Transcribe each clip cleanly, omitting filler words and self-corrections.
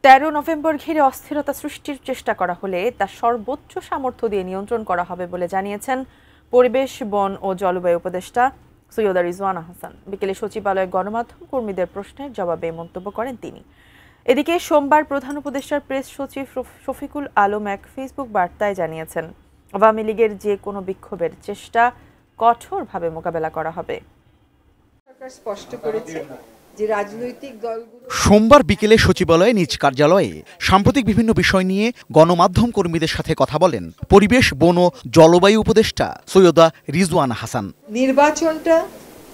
13 November ঘিরে অস্থিরতা সৃষ্টির চেষ্টা করা হলে তা সর্বোচ্চ সামর্থ্য দিয়ে নিয়ন্ত্রণ করা হবে বলে জানিয়েছেন পরিবেশ, বন ও জলবায়ু উপদেষ্টা সৈয়দা রিজওয়ানা হাসান। বিকেলে সচিবালয়ে গণমাধ্যম কর্মীদের প্রশ্নের জবাবে মন্তব্য করেন তিনি। এদিকে সোমবার প্রধান উপদেষ্টার প্রেস সচিব শফিকুল আলম এক ফেসবুক বার্তায় জানিয়েছেন, আওয়ামী লীগের যে কোনো বিক্ষোভের চেষ্টা কঠোরভাবে মোকাবেলা করা হবে। সরকার স্পষ্ট করেছে যে রাজনৈতিক দলগুলো সোমবার বিকেলে সচিবালয়ে নিজ কার্যালয়ে সাম্প্রতিক বিভিন্ন বিষয় নিয়ে গণমাধ্যম কর্মীদের সাথে কথা বলেন পরিবেশ, বন ও জলবায়ু উপদেষ্টা সৈয়দা রিজওয়ানা হাসান। নির্বাচনটা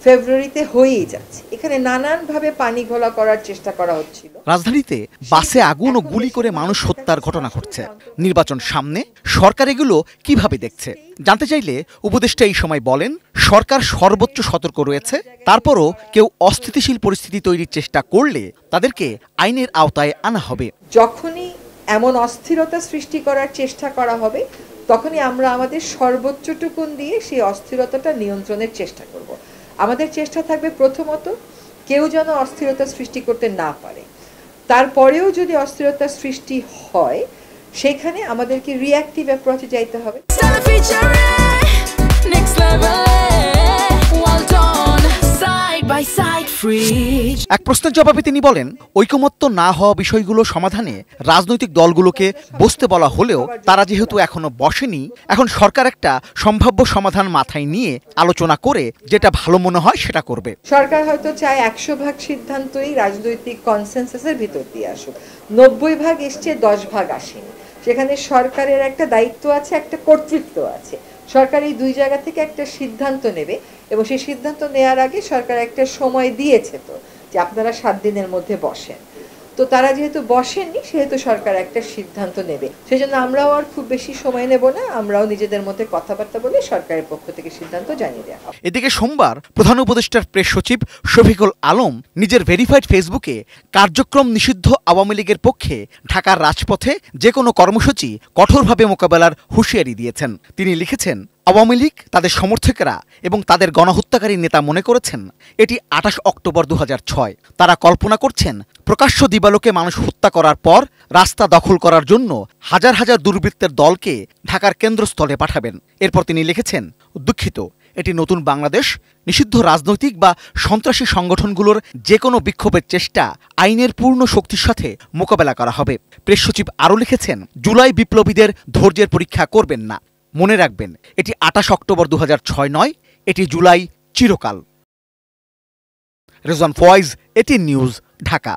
ফেব্রুয়ারিতে হয়েই যাচ্ছে, এখানে নানানভাবে পানি ঘোলা করার চেষ্টা করা হচ্ছিল। রাজধানীতে বাসে আগুন ও গুলি করে মানুষ হত্যার ঘটনা ঘটছে। নির্বাচন সামনে, সরকার এগুলো কিভাবে দেখছে জানতে চাইলে উপদেষ্টা এই সময় বলেন, সরকার সর্বোচ্চ সতর্ক রয়েছে। তারপরও কেউ অস্থিতিশীল পরিস্থিতি তৈরির চেষ্টা করলে তাদেরকে আইনের আওতায় আনা হবে। যখনই এমন অস্থিরতা সৃষ্টি করার চেষ্টা করা হবে, তখনই আমরা আমাদের সর্বোচ্চটুকুন দিয়ে সেই অস্থিরতাটা নিয়ন্ত্রণের চেষ্টা করব। আমাদের চেষ্টা থাকবে প্রথমত কেউ যেন অস্থিরতা সৃষ্টি করতে না পারে। তারপরেও যদি অস্থিরতা সৃষ্টি হয়, সেখানে আমাদেরকে রিঅ্যাক্টিভ অ্যাপ্রোচে যাইতে হবে। এক প্রশ্নের জবাবে তিনি বলেন, ঐকমত্য না হওয়া বিষয়গুলো সমাধানে রাজনৈতিক দলগুলোকে বসতে বলা হলেও তারা যেহেতু এখনো বসেনি, এখন সরকার একটা সম্ভাব্য সমাধান মাথায় নিয়ে আলোচনা করে যেটা ভালো মনে হয় সেটা করবে। সরকার হয়তো চায় 100% সিদ্ধান্তই রাজনৈতিক কনসেনসাসের ভিতর দিয়ে আসুক। 90% এসছে, 10% আসেনি। সেখানে সরকারের একটা দায়িত্ব আছে, একটা কর্তৃত্ব আছে। সরকার এই দুই জায়গা থেকে একটা সিদ্ধান্ত নেবে এবং সেই সিদ্ধান্ত নেওয়ার আগে সরকার একটা সময় দিয়েছে তো যে আপনারা 7 দিনের মধ্যে বসেন। তো তারা যেহেতু বসেননি, সেহেতু সরকার একটা সিদ্ধান্ত নেবে। সেজন্য আমরাও আর খুব বেশি সময় নেব না, আমরাও নিজেদের মধ্যে কথাবার্তা বলে সরকারের পক্ষ থেকে সিদ্ধান্ত জানিয়ে দেওয়া হবে। এদিকে সোমবার প্রধান উপদেষ্টার প্রেস সচিব শফিকুল আলম নিজের ভেরিফাইড ফেসবুকে কার্যক্রম নিষিদ্ধ আওয়ামী লীগের পক্ষে ঢাকার রাজপথে যে কোনো কর্মসূচি কঠোরভাবে মোকাবেলার হুঁশিয়ারি দিয়েছেন। তিনি লিখেছেন, আওয়ামী লীগ, তাদের সমর্থকেরা এবং তাদের গণহত্যাকারী নেতা মনে করেছেন এটি 28 অক্টোবর 2006। তারা কল্পনা করছেন প্রকাশ্য দিবালোকে মানুষ হত্যা করার পর রাস্তা দখল করার জন্য হাজার হাজার দুর্বৃত্তের দলকে ঢাকার কেন্দ্রস্থলে পাঠাবেন। এরপর তিনি লিখেছেন, দুঃখিত, এটি নতুন বাংলাদেশ। নিষিদ্ধ রাজনৈতিক বা সন্ত্রাসী সংগঠনগুলোর যে কোনো বিক্ষোভের চেষ্টা আইনের পূর্ণ শক্তির সাথে মোকাবেলা করা হবে। প্রেস সচিব আরও লিখেছেন, জুলাই বিপ্লবীদের ধৈর্যের পরীক্ষা করবেন না। মনে রাখবেন, এটি 28 অক্টোবর 2006 নয়, এটি জুলাই চিরকাল। রেজওয়ান ফয়েজ, এটিএন নিউজ, ঢাকা।